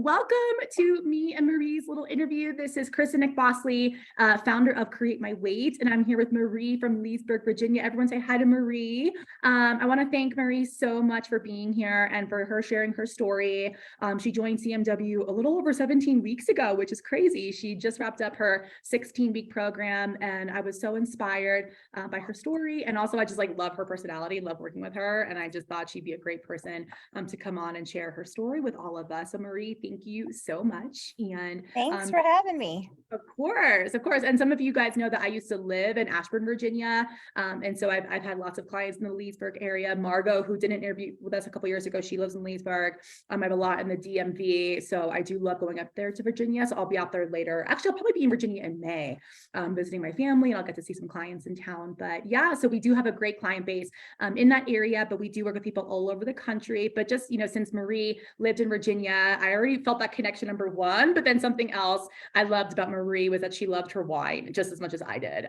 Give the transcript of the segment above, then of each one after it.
welcome to me and Marie's little interview. This is Chris and Nick Bosley, founder of Create My Weight, and I'm here with Marie from Leesburg, Virginia. Everyone say hi to Marie. I want to thank Marie so much for being here and for her sharing her story. She joined CMW a little over 17 weeks ago, which is crazy. She just wrapped up her 16-week program, and I was so inspired by her story. And also, I just love her personality, love working with her, and I just thought she'd be a great person to come on and share her story with all of us. So Marie, thank you so much. And thanks for having me. Of course. And some of you guys know that I used to live in Ashburn, Virginia. And so I've had lots of clients in the Leesburg area. Margot, who didn't interview with us a couple years ago, she lives in Leesburg. I have a lot in the DMV. So I do love going up there to Virginia. So I'll be out there later. Actually, I'll probably be in Virginia in May, visiting my family, and I'll get to see some clients in town. But yeah, so we do have a great client base in that area, but we do work with people all over the country. But just, since Marie lived in Virginia, I already felt that connection, number one. But then something else I loved about Marie was that she loved her wine just as much as I did.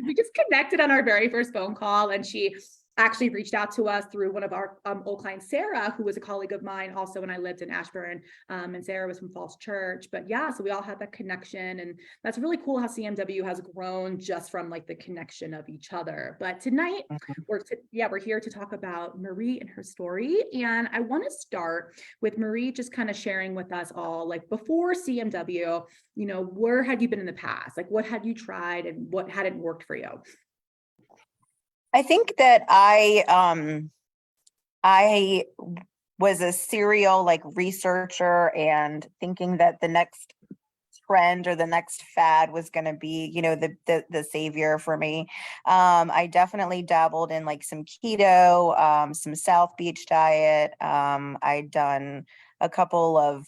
We just connected on our very first phone call, and she actually reached out to us through one of our old clients, Sarah, who was a colleague of mine also when I lived in Ashburn, and Sarah was from Falls Church. But yeah, so we all had that connection, and that's really cool how CMW has grown just from the connection of each other. But tonight we're here to talk about Marie and her story, and I want to start with Marie just kind of sharing with us all, before CMW, where had you been in the past? What had you tried and what hadn't worked for you? I think that I was a serial researcher and thinking that the next trend or the next fad was going to be, the savior for me. I definitely dabbled in some keto, some South Beach diet. I'd done a couple of,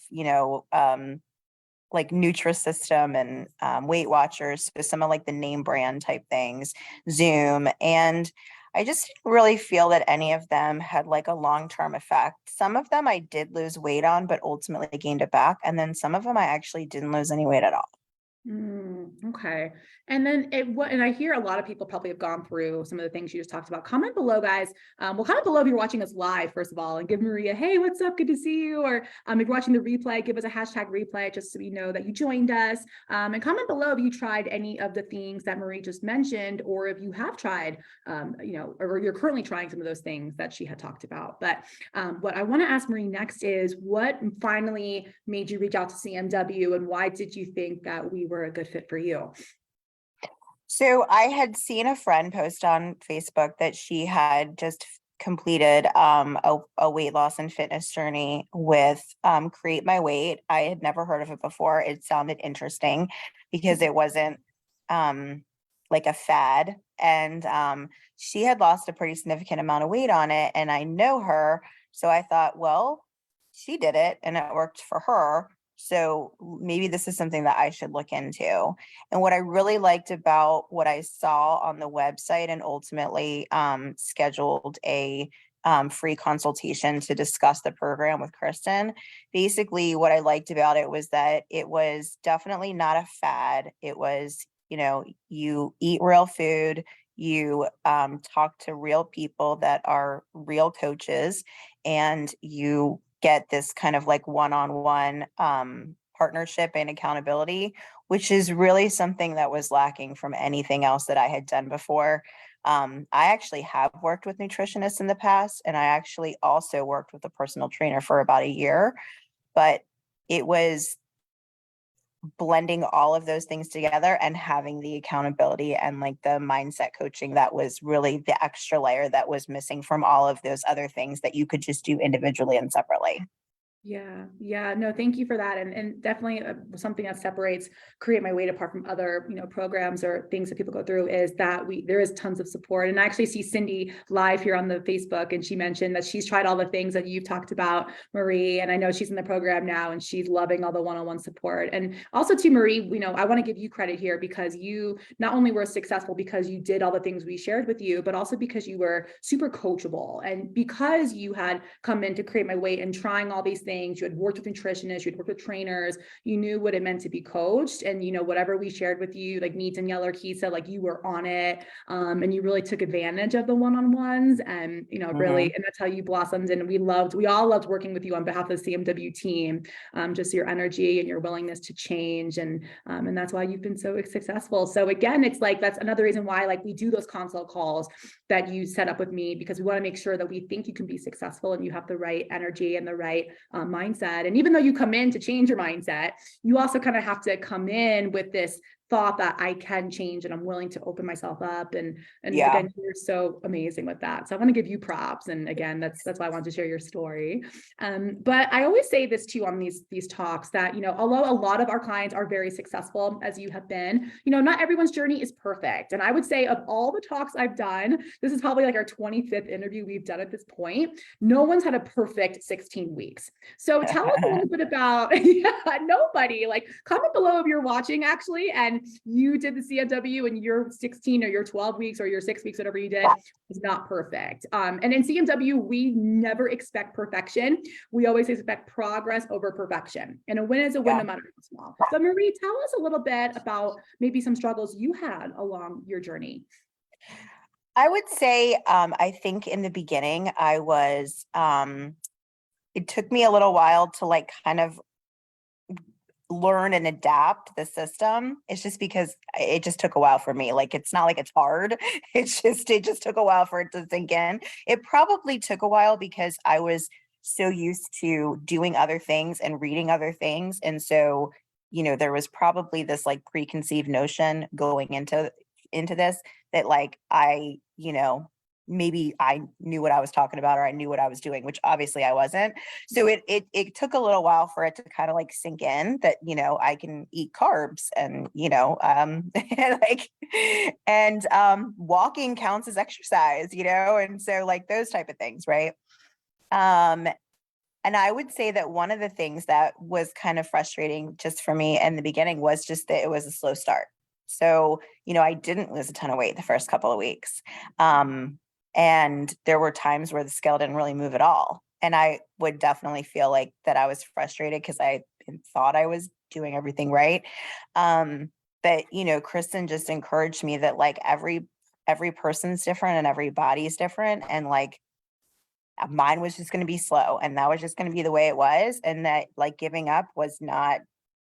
Nutrisystem and Weight Watchers, so some of the name brand type things, Zoom. And I just didn't really feel that any of them had a long-term effect. Some of them I did lose weight on, but ultimately gained it back. And then some of them I actually didn't lose any weight at all. Okay. And then and I hear a lot of people probably have gone through some of the things you just talked about. Comment below, guys. Well, comment below if you're watching us live, first of all, and give Maria, hey, what's up? Good to see you. Or if you're watching the replay, give us a hashtag replay just so we know that you joined us. And comment below if you tried any of the things that Marie just mentioned, or if you have tried, or you're currently trying some of those things that she had talked about. But what I want to ask Marie next is, what finally made you reach out to CMW, and why did you think that we were a good fit for you? So I had seen a friend post on Facebook that she had just completed a weight loss and fitness journey with Create My Weight. I had never heard of it before. It sounded interesting because it wasn't a fad. And she had lost a pretty significant amount of weight on it. And I know her. So I thought, well, she did it and it worked for her. So maybe this is something that I should look into. And what I really liked about what I saw on the website, and ultimately scheduled a free consultation to discuss the program with Kristen. Basically, what I liked about it was that it was definitely not a fad. It was, you eat real food, you talk to real people that are real coaches, and you get this kind of one-on-one partnership and accountability, which is really something that was lacking from anything else that I had done before. I actually have worked with nutritionists in the past, and I actually also worked with a personal trainer for about a year, but it was blending all of those things together and having the accountability and the mindset coaching that was really the extra layer that was missing from all of those other things that you could just do individually and separately. Yeah. No, thank you for that. And definitely something that separates Create My Weight apart from other, programs or things that people go through is that there is tons of support. And I actually see Cindy live here on the Facebook, and she mentioned that she's tried all the things that you've talked about, Marie. And I know she's in the program now and she's loving all the one-on-one support. And also to Marie, I want to give you credit here, because you not only were successful because you did all the things we shared with you, but also because you were super coachable, and because you had come in to Create My Weight and trying all these things. You had worked with nutritionists, you had worked with trainers, you knew what it meant to be coached. And, you know, whatever we shared with you, like me, Danielle or Keisa, like you were on it. And you really took advantage of the one-on-ones and, you know, really, and that's how you blossomed. And we all loved working with you on behalf of the CMW team, just your energy and your willingness to change. And that's why you've been so successful. So again, it's like, that's another reason why like we do those consult calls that you set up with me, because we want to make sure that we think you can be successful and you have the right energy and the right mindset. And even though you come in to change your mindset, you also kind of have to come in with this thought that I can change and I'm willing to open myself up. And again, you're so amazing with that. So I want to give you props. And again, that's why I wanted to share your story. But I always say this too on these talks that, you know, although a lot of our clients are very successful as you have been, you know, not everyone's journey is perfect. And I would say of all the talks I've done, this is probably like our 25th interview we've done at this point. No one's had a perfect 16 weeks. So tell us a little bit about, nobody, like comment below if you're watching actually, and you did the CMW and your 16 or your 12 weeks or your 6 weeks, whatever you did, is not perfect. And in CMW, we never expect perfection. We always expect progress over perfection. And a win is a win, no matter how small. So Marie, tell us a little bit about maybe some struggles you had along your journey. I would say, I think in the beginning, it took me a little while to like kind of learn and adapt the system. It's just because it just took a while for me. Like, it's not like it's hard. It just took a while for it to sink in. It probably took a while because I was so used to doing other things and reading other things. And so, you know, there was probably this like preconceived notion going into this that like maybe I knew what I was talking about or I knew what I was doing, which obviously I wasn't. So it took a little while for it to kind of like sink in that, you know, I can eat carbs and, you know, walking counts as exercise, you know, and so like those type of things, right? And I would say that one of the things that was kind of frustrating just for me in the beginning was just that it was a slow start. So, you know, I didn't lose a ton of weight the first couple of weeks. And there were times where the scale didn't really move at all. And I would definitely feel like that I was frustrated because I thought I was doing everything right. But, you know, Kristen just encouraged me that like every person's different and every body's different. And like mine was just going to be slow and that was just going to be the way it was. And that like giving up was not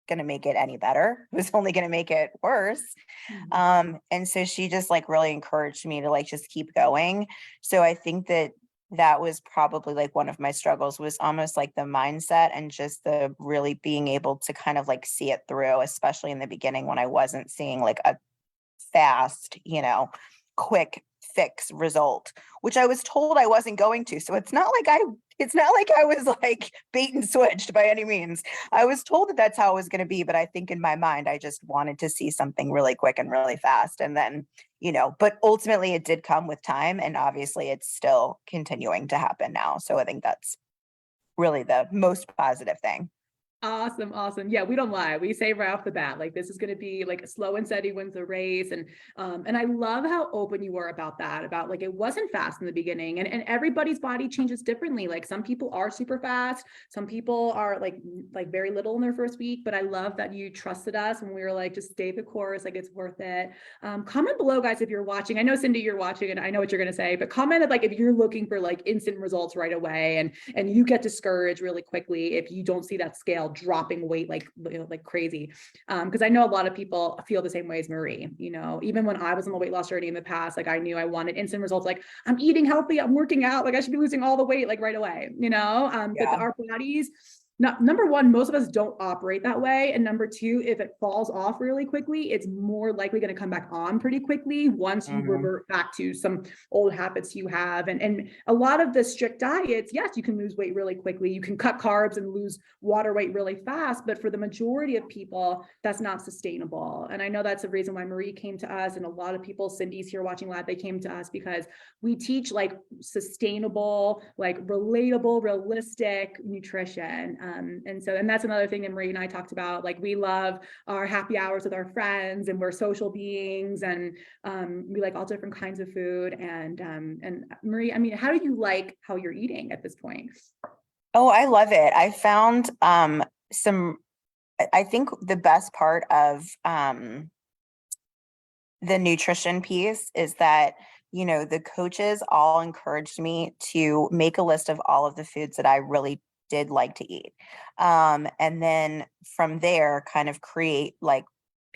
going to make it any better. It was only going to make it worse. And so she just like really encouraged me to like just keep going. So I think that was probably like one of my struggles was almost like the mindset and just the really being able to kind of like see it through, especially in the beginning when I wasn't seeing like a fast, you know, quick fix result, which I was told I wasn't going to. So it's not like I was like bait and switched by any means. I was told that that's how it was going to be, but I think in my mind, I just wanted to see something really quick and really fast. And then, you know, but ultimately it did come with time. And obviously it's still continuing to happen now. So I think that's really the most positive thing. Awesome. Awesome. Yeah, we don't lie. We say right off the bat, like this is going to be like a slow and steady wins the race. And I love how open you were about that, about like, it wasn't fast in the beginning and everybody's body changes differently. Like some people are super fast. Some people are like very little in their first week, but I love that you trusted us and we were like, just stay the course. Like it's worth it. Comment below guys, if you're watching. I know Cindy, you're watching and I know what you're going to say, but comment like if you're looking for like instant results right away and you get discouraged really quickly if you don't see that scale dropping weight like crazy, because I know a lot of people feel the same way as Marie. You know, even when I was on the weight loss journey in the past, like I knew I wanted instant results, like I'm eating healthy, I'm working out, like I should be losing all the weight like right away, you know. But our bodies, number one, most of us don't operate that way. And number two, if it falls off really quickly, it's more likely going to come back on pretty quickly once you revert back to some old habits you have. And a lot of the strict diets, yes, you can lose weight really quickly. You can cut carbs and lose water weight really fast. But for the majority of people, that's not sustainable. And I know that's the reason why Marie came to us. And a lot of people, Cindy's here watching live, they came to us because we teach like sustainable, like relatable, realistic nutrition. And that's another thing that Marie and I talked about. Like we love our happy hours with our friends and we're social beings and we like all different kinds of food. And Marie, I mean, how do you like how you're eating at this point? Oh, I love it. I found some, I think the best part of the nutrition piece is that, you know, the coaches all encouraged me to make a list of all of the foods that I really did like to eat. And then from there, kind of create like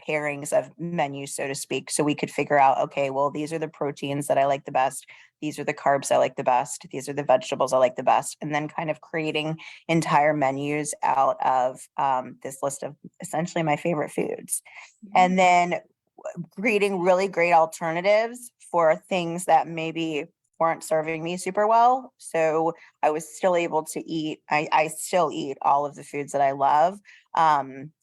pairings of menus, so to speak. So we could figure out, okay, well, these are the proteins that I like the best. These are the carbs I like the best. These are the vegetables I like the best. And then kind of creating entire menus out of this list of essentially my favorite foods. And then creating really great alternatives for things that maybe weren't serving me super well. So I was still able to eat, I still eat all of the foods that I love.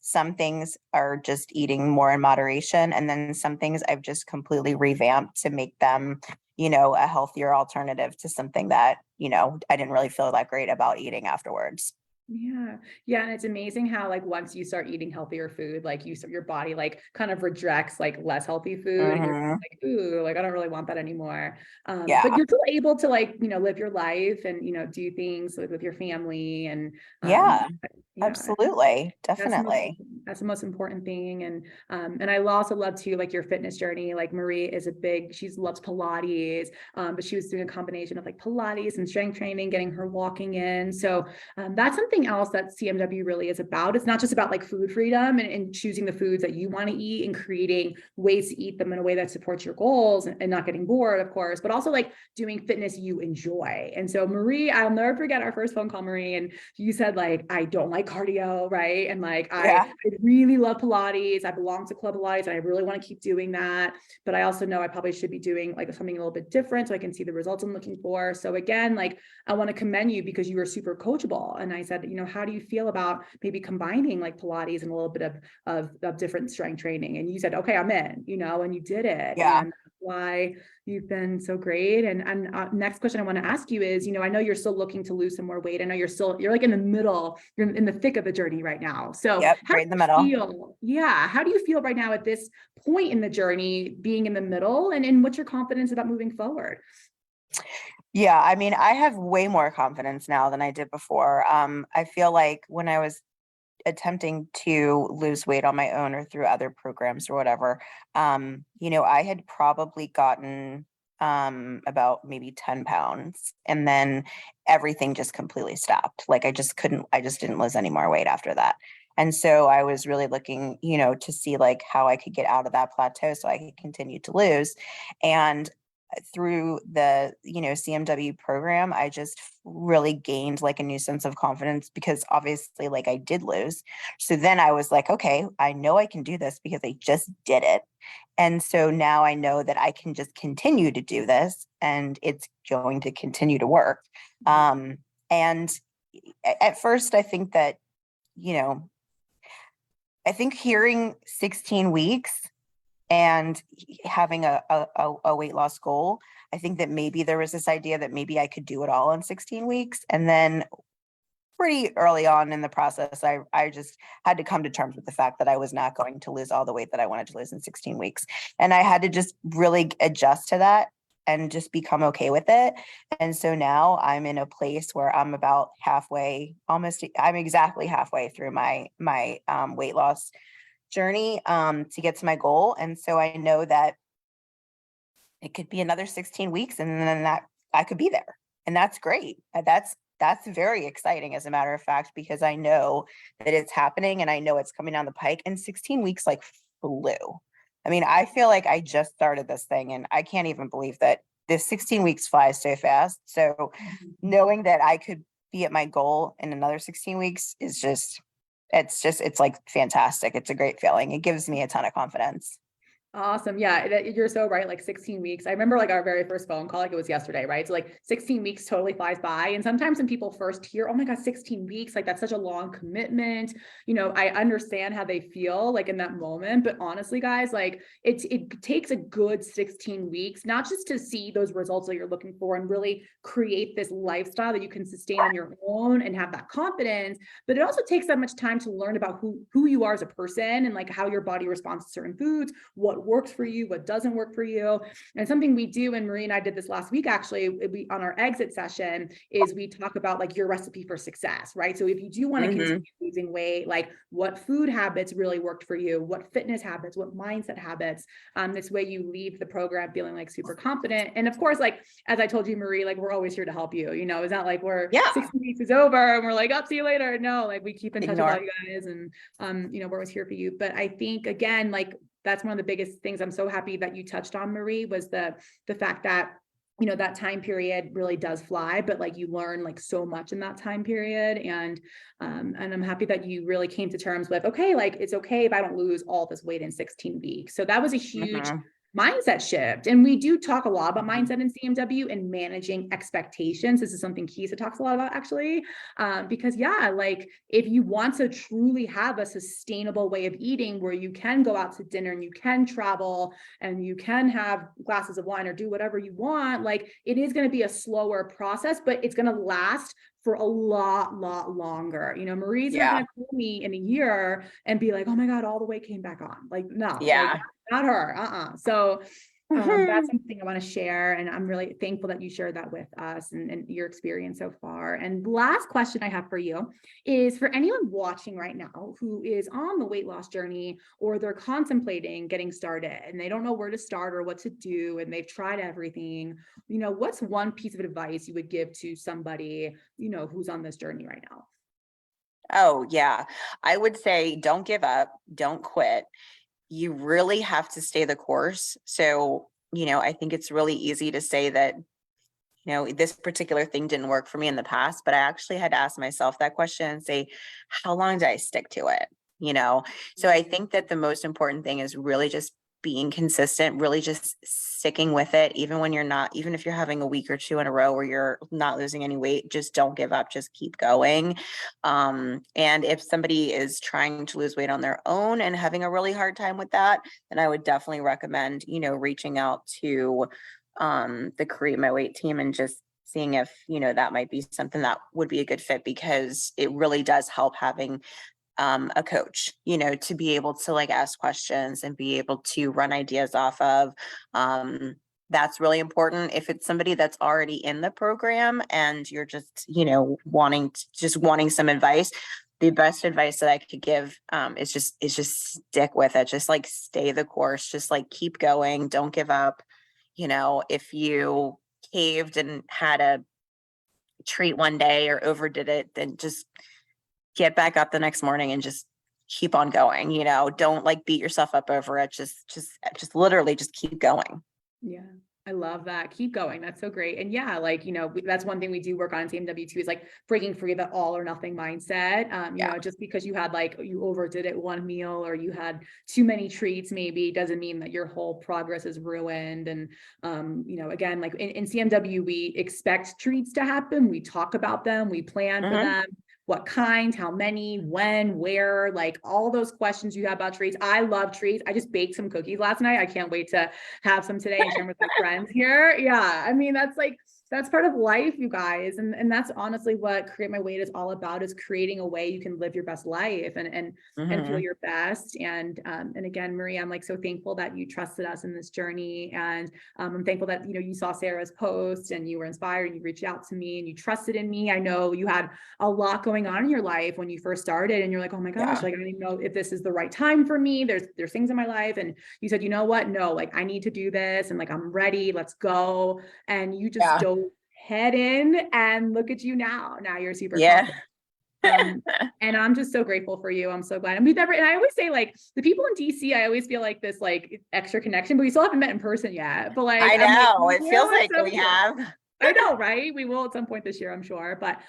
Some things are just eating more in moderation. And then some things I've just completely revamped to make them, you know, a healthier alternative to something that, you know, I didn't really feel that great about eating afterwards. Yeah. Yeah. And it's amazing how like once you start eating healthier food, like your body like kind of rejects like less healthy food and you're Mhm. like, ooh, like I don't really want that anymore. But Yeah. you're still able to like, live your life and do things like with your family and um Yeah. yeah. Absolutely. That's the most Definitely. that's the most important thing. And I also love too, like your fitness journey. Like Marie is she loves Pilates, but she was doing a combination of like Pilates and strength training, getting her walking in. So that's something else that CMW really is about. It's not just about like food freedom and choosing the foods that you want to eat and creating ways to eat them in a way that supports your goals and not getting bored, of course, but also like doing fitness you enjoy. And so Marie, I'll never forget our first phone call, Marie, and you said like, I don't like cardio, right? And like, Yeah. I really love Pilates. I belong to Club Pilates and I really want to keep doing that. But I also know I probably should be doing like something a little bit different so I can see the results I'm looking for. So again, like I want to commend you because you were super coachable. And I said, how do you feel about maybe combining like Pilates and a little bit of different strength training? And you said, okay, I'm in, and you did it. Yeah. And that's why you've been so great. And next question I want to ask you is, I know you're still looking to lose some more weight. I know you're like in the middle, you're in the thick of the journey right now. So Yep. how do Right in the you middle. feel? Yeah. How do you feel right now at this point in the journey, being in the middle, and what's your confidence about moving forward? Yeah, I mean, I have way more confidence now than I did before. I feel like when I was attempting to lose weight on my own or through other programs or whatever, I had probably gotten about maybe 10 pounds and then everything just completely stopped. Like I just didn't lose any more weight after that. And so I was really looking, to see like how I could get out of that plateau so I could continue to lose. And through the CMW program, I just really gained like a new sense of confidence because obviously like I did lose. So then I was like, okay, I know I can do this because I just did it. And so now I know that I can just continue to do this and it's going to continue to work. And at first I think that, you know, I think hearing 16 weeks and having a weight loss goal, I think that maybe there was this idea that maybe I could do it all in 16 weeks. And then pretty early on in the process, I just had to come to terms with the fact that I was not going to lose all the weight that I wanted to lose in 16 weeks. And I had to just really adjust to that and just become okay with it. And so now I'm in a place where I'm about halfway, I'm exactly halfway through my weight loss journey to get to my goal. And so I know that it could be another 16 weeks and then that I could be there. And that's great. That's very exciting as a matter of fact, because I know that it's happening and I know it's coming down the pike and 16 weeks like flew. I mean, I feel like I just started this thing and I can't even believe that this 16 weeks flies so fast. So knowing that I could be at my goal in another 16 weeks is it's like fantastic. It's a great feeling. It gives me a ton of confidence. Awesome. Yeah, you're so right. Like 16 weeks. I remember like our very first phone call, like it was yesterday, right? So like 16 weeks totally flies by. And sometimes when people first hear, oh my God, 16 weeks, like that's such a long commitment. I understand how they feel like in that moment. But honestly, guys, like it takes a good 16 weeks, not just to see those results that you're looking for and really create this lifestyle that you can sustain on your own and have that confidence, but it also takes that much time to learn about who you are as a person and like how your body responds to certain foods, what what works for you, what doesn't work for you. And something we do, and Marie and I did this last week, actually, we on our exit session, is we talk about like your recipe for success, right? So if you do want to continue losing weight, like what food habits really worked for you, what fitness habits, what mindset habits, this way you leave the program feeling like super confident. And of course, like, as I told you, Marie, like we're always here to help you, it's not like we're 60 weeks is over and we're like, see you later. No, like we keep in touch with all you guys, and we're always here for you. But I think, again, like that's one of the biggest things I'm so happy that you touched on, Marie, was the fact that that time period really does fly, but like you learn like so much in that time period. And I'm happy that you really came to terms with, okay, like it's okay if I don't lose all this weight in 16 weeks. So that was a huge mindset shift. And we do talk a lot about mindset in CMW and managing expectations. This is something Kisa talks a lot about, actually, because like if you want to truly have a sustainable way of eating where you can go out to dinner and you can travel and you can have glasses of wine or do whatever you want, like it is going to be a slower process, but it's going to last for a lot longer. Marie's not going to call me in a year and be like, oh my God, all the weight came back on. Like, no, like, not her. So that's something I want to share. And I'm really thankful that you shared that with us and your experience so far. And last question I have for you is for anyone watching right now who is on the weight loss journey, or they're contemplating getting started and they don't know where to start or what to do, and they've tried everything, what's one piece of advice you would give to somebody, who's on this journey right now? Oh, yeah. I would say don't give up, don't quit. You really have to stay the course. So, I think it's really easy to say that, this particular thing didn't work for me in the past, but I actually had to ask myself that question and say, how long did I stick to it? So I think that the most important thing is really just being consistent, really just sticking with it, even when you're not, even if you're having a week or two in a row where you're not losing any weight, just don't give up, just keep going. And if somebody is trying to lose weight on their own and having a really hard time with that, then I would definitely recommend, reaching out to the Create My Weight team and just seeing if, that might be something that would be a good fit, because it really does help having a coach, to be able to like ask questions and be able to run ideas off of. That's really important. If it's somebody that's already in the program and you're just, wanting some advice, the best advice that I could give is just stick with it. Just like stay the course, just like keep going. Don't give up. If you caved and had a treat one day or overdid it, then just get back up the next morning and just keep on going. Don't like beat yourself up over it. Just literally just keep going. Yeah. I love that. Keep going. That's so great. And like, that's one thing we do work on in CMW too, is like breaking free the all or nothing mindset. Just because you had you overdid it one meal or you had too many treats, maybe doesn't mean that your whole progress is ruined. And, again, like in CMW, we expect treats to happen. We talk about them, we plan for them. What kind, how many, when, where, like all those questions you have about treats. I love treats. I just baked some cookies last night. I can't wait to have some today and share them with my friends here. Yeah. I mean, that's part of life, you guys. And that's honestly what Create My Weight is all about, is creating a way you can live your best life and feel your best. And again, Marie, I'm like so thankful that you trusted us in this journey. And I'm thankful that, you saw Sarah's post and you were inspired and you reached out to me and you trusted in me. I know you had a lot going on in your life when you first started and you're like, oh my gosh, like, I don't even know if this is the right time for me. There's things in my life. And you said, you know what? No, like I need to do this. And like, I'm ready, let's go. And you just dove head in, and look at you now. Now you're super confident. And I'm just so grateful for you. I'm so glad. And I always say, like, the people in DC, I always feel like this like extra connection, but we still haven't met in person yet. But like, I know, like, it feels like we have. I know, right? We will at some point this year, I'm sure. But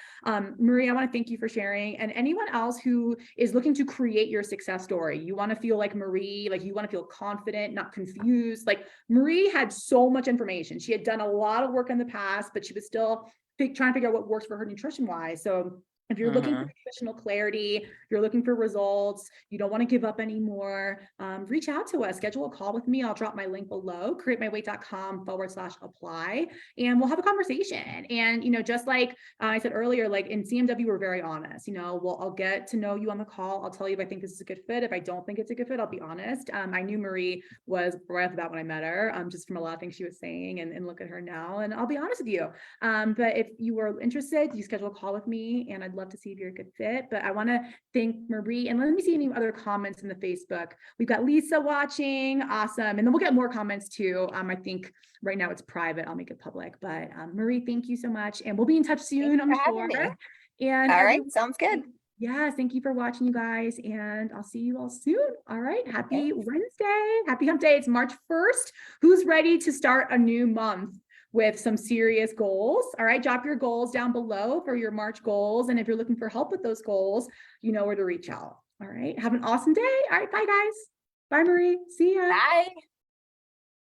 Marie, I want to thank you for sharing. And anyone else who is looking to create your success story, you want to feel like Marie, like you want to feel confident, not confused. Like Marie had so much information. She had done a lot of work in the past, but she was still trying to figure out what works for her nutrition wise. So If you're looking for Mhm. nutritional clarity, you're looking for results, you don't want to give up anymore, reach out to us, schedule a call with me. I'll drop my link below, createmyweight.com/apply, and we'll have a conversation. And, just like I said earlier, like in CMW, we're very honest, well, I'll get to know you on the call. I'll tell you if I think this is a good fit. If I don't think it's a good fit, I'll be honest. I knew Marie was right off the bat when I met her, just from a lot of things she was saying, and look at her now. And I'll be honest with you. But if you were interested, you schedule a call with me, and I'd love to see if you're a good fit. But I want to thank Marie, and let me see any other comments in the Facebook. We've got Lisa watching, awesome, and then we'll get more comments too. I think right now it's private. I'll make it public. But Marie, thank you so much, and we'll be in touch soon, I'm sure. And all right, sounds good. Yes, thank you for watching, you guys, and I'll see you all soon. All right, happy Wednesday, happy hump day. It's March 1st. Who's ready to start a new month with some serious goals? All right, drop your goals down below for your March goals. And if you're looking for help with those goals, you know where to reach out. All right, have an awesome day. All right, bye guys. Bye, Marie. See ya. Bye.